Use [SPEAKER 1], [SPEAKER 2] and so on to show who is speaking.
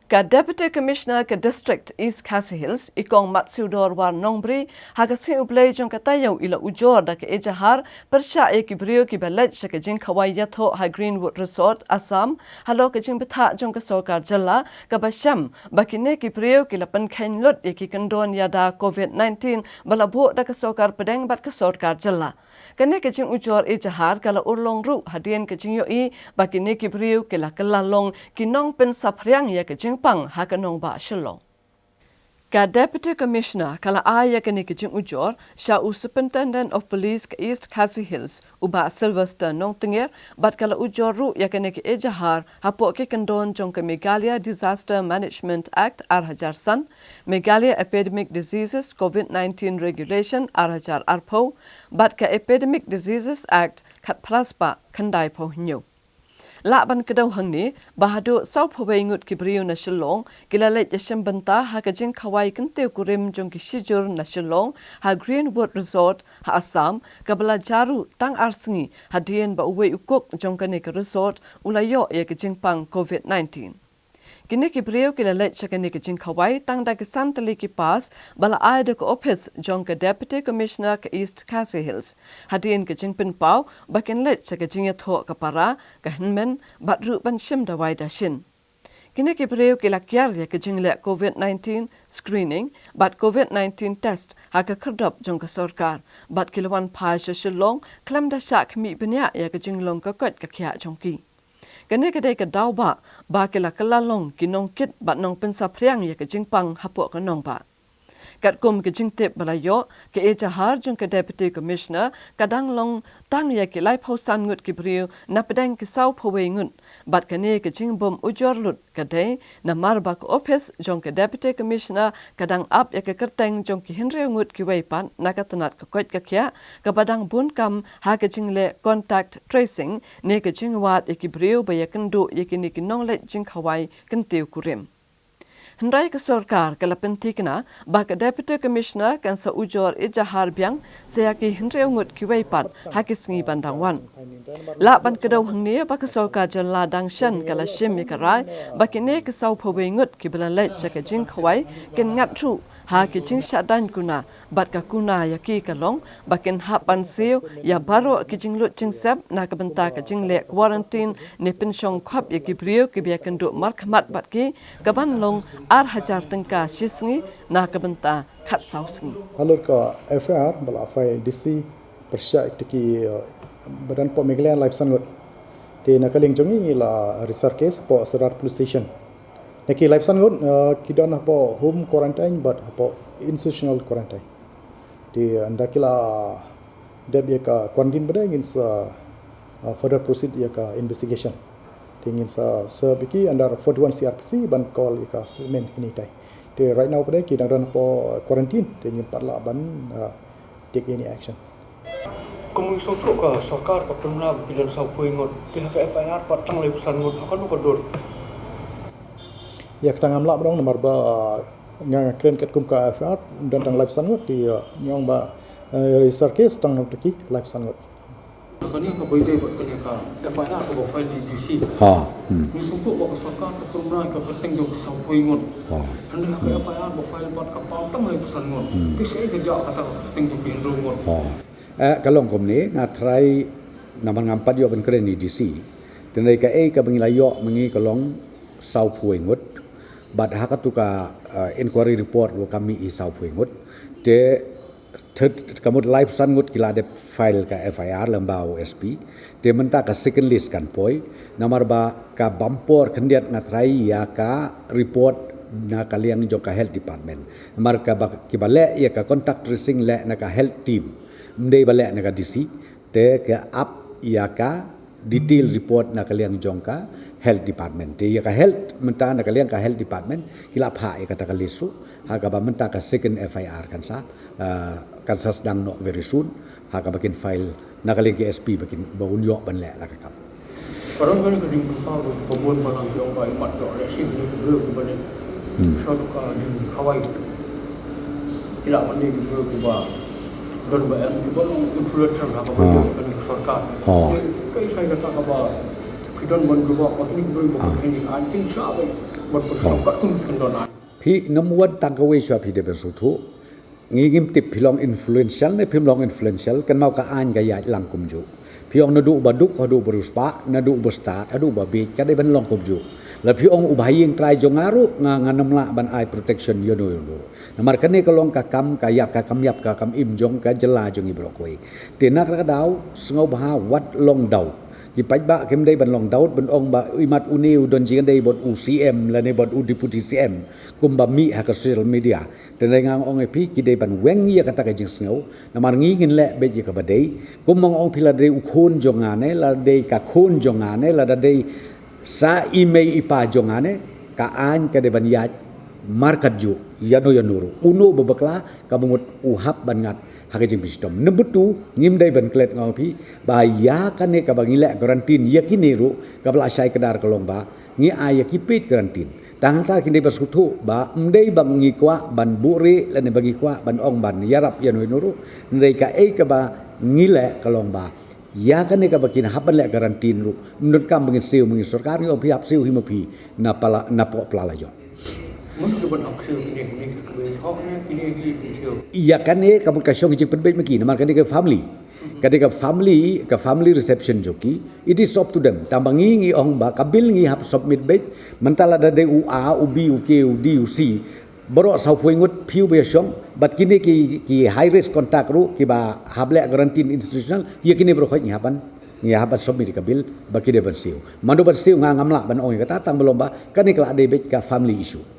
[SPEAKER 1] Ka Deputy Commissioner ka District East Khasi Hills ikong Matsudor war Nongbri hagasi ublay jong katayaw ila Ujor da ka Ejahar persya e kibrio ki Leit sa ka jing Ïathoh ha Greenwood Resort Assam halo ka jing betha jong ka Sarkar Jalla ka Basham bakine kibrio ki lapan khain lut e ki kandon yada COVID-19 balabo da ka Sarkar Pedang bat ka Sarkar Jalla kane ka jing Ujor Ejahar kala urlong ru hadien ka jing yo i bakine kibrio ki la kalalong kinong pen saphriang ya ka jing pang hakanong ba shilong. Ka Deputy Commissioner kala aya kani kijing Ujor siya Superintendent of Police ka East Khasi Hills uba Sylvester nong tinger bat kala Ujor ru ya kani ki Ejahar hapo ki kandon jong ka Meghalaya Disaster Management Act arhajar san Meghalaya Epidemic Diseases COVID-19 Regulation arhajar arpo bat ka Epidemic Diseases Act kat praspa kandai po nyo. Laban kedaw hangni bahado sau phawai ngut kibriu na shillong kila Leit yasham banta ha ka jing khawai kante kurim jong ki shijur na shillong ha Greenwood Resort ha Assam kabala jaru tang arsingi hadien ba uwe ukok jong kane ka resort ulayo ya ka jing pang COVID-19 kini kibriu kila Leit shakane ka jing khawai tang da kisan tali ki pas bala aida ka office jong ka Deputy Commissioner ka East Khasi Hills hadien ka jing pin pau bakin Leit shaka jing Ïathoh ka para ka hinmen batru ban shim da wai da shin kini kibriu kila kyar ya ka jing le COVID-19 screening bat COVID-19 test ha ka khardop jong ka Sarkar bat kilwan phai shillong klam da shak mi benya ya ka jing long ka kot ka khya jong ki kane kadai ka daw ba kila kalalong kinong kit bat nong pensapriang ya ka jingpang hapo ka nong ba kat kum ka jingtip balayo ka Ejahar jong ka Deputy Commissioner kadang long tang ya ki lai phausan ngut ki briu na pedang ki sau phawai ngut bat kane ka jingbom Ujor lut kadai na marba ka office jong ka Deputy Commissioner kadang up ya ka kerteng jong ki hinre ngut ki waipan na ka tanat ka koit ka kya ka badang bun kam ha ka jingle contact tracing ne ka jingwat ya ki briu ba ya kandu ya ki ni ki nong Leit jing khawai kantiu kurim Hendrai ke Sarkar kala pentikna baka Deputy Commissioner kan sa Ujor Ejahar biang saya ki hendrai ngut ki waipat hakis ngi bandangwan. La ban kedaw hangni baka Sarkar Jalla dang shan kala shim karai bakine ke sau phawai ngut ki bala Leit saka jing khawai ken ngat tru ha ki jing shadan kuna bat ka kuna ya ki kalong bakin hapan siu ya baro ki jing lut jing sep na ka benta ka jing le quarantine ne penshong khap ya ki brio ki bia kendu markhamat bat ki kaban long arhajar tengka shisngi na ka benta khat sausngi
[SPEAKER 2] alur ka FIR bala fai DC persya ki badan po Meghalaya life sangot te na kaling jongi la research case po Serar police station Neki life sangot kita nak po home quarantine but po institutional quarantine. Di anda kila deb ya ka quarantine pada ingin further proceed ya ka investigation. Ingin sebiki under 41 CRPC ban call ya ka statement ini tai. Di right now pada kita dan po quarantine ingin patla ban take any action.
[SPEAKER 3] Kung isotro ka Sarkar ka pernah bilang sa puingot pihak FIR patang life sangot akan kodor.
[SPEAKER 2] Ya kita ngamla berong nomor ba ngang kren ket kum ka FR dan tang live sangot di nyong ba research case tang teki live sangot
[SPEAKER 3] kani ka boy day kani ka FR ka bo file di DC ni sumpu ba ka Sarkar ka pernah ka penting jong sa puingot anda ka FR bo file bat ka patang live sangot kisai ka ja ka penting jong pindrongot
[SPEAKER 4] kalong kom ni ngatrai naman ngampat yo ben kren di DC tenai ka ka bengilayo mengi kalong sau puingot bat hakatuka inquiry report wo kami I sau puingut te kamut live sangut kila de file ka FIR lembau SP te menta ka second list kan poi namar ba ka bampor kendiat ngatrai ya ka report na kaliang jo ka health department namar ka kibale ya ka contact tracing le na ka health team mdei bale na ka DC te ka up ya ka detail report na kaliang jongka health department te ya ka health menta na kaliang ka health department kila pha ya kata kalisu ha ka ba menta ka second FIR kan sa sedang no very soon ha ka bakin file na kaliang ki SP bakin baun yo ban le la ka kap
[SPEAKER 3] parang kan ka ding pa ro pabon malang jong ba imat do le sim ni bro ko bane so ka ding Hawaii kila man ding bro ko ba don ba em ko influencer ha ka ba kan Sarkar kai sai ka ta ka ba Kidon ban gubak, waktu ni beri bukan ini anjing siapa? berpersangka pun kendonan.
[SPEAKER 4] Pi namuan tangkawe sya pi de bersutu ngingim tip pilong influential ne pilong influential kan mau ka an ga ya lang kumju piong nadu baduk hadu beruspa nadu bestat hadu babi ka de ban long kumju la piong ubaying trai jongaru nganam la ban ai protection yono yono namar kane kalong ka kam ka yap im jong ka jela jong ibro koi tenak ka dau sngau bah wat long dau ki paj ba kem dei ban long daud ban ong ba imat uniu don jing dei bot UCM la ne bot u deputy CM kum ba mi ha ka social media ten dei ngang ong pi ki dei ban weng ya kata ka jing sngo na mar ngi ngin le be ji ka ba dei kum mong ong pila dei u khon jongane la dei ka khon jongane la da dei sa email ipa jongane ka an ka de ban ya markat ju yano yanuru uno babakla ka bungut uhap ban ngat hagajing bisdom nembutu ngimdai ban klet ngopi ba ya kane ka bangile garantin yakini ru ka bla sai kedar kolomba ngi aya kipit garantin tang ta kini basutu ba mdei bang ngi kwa ban buri lane bagi kwa ban ong ban yarap yanu nuru ndai ka ka ba ngile kolomba ya kane ka bakin haban le garantin ru menurut kam bangin siu mengin sarkar ngi opi hap siu himapi na pala na po plala jo
[SPEAKER 3] Mesti pun aksir ini kebentuknya ini siu.
[SPEAKER 4] Iya kan kamu kasih orang jepun baik mungkin, nampak kan family, ketika family reception joki, it is up to them. Tambangi orang ba kabil ngi hap submit baik, mentala ada UA, UB, UK, UD, UC, baru asal puingut piu biasong, but kini ki high risk contact ru, ki ba hable garantin institutional, ya kini baru kau ngihapan. Ngihapan submit kabil, bagi dia bersiu. Mandu bersiu ngamla ban orang kata tang belum ba, kan ikla ada baik ka family issue.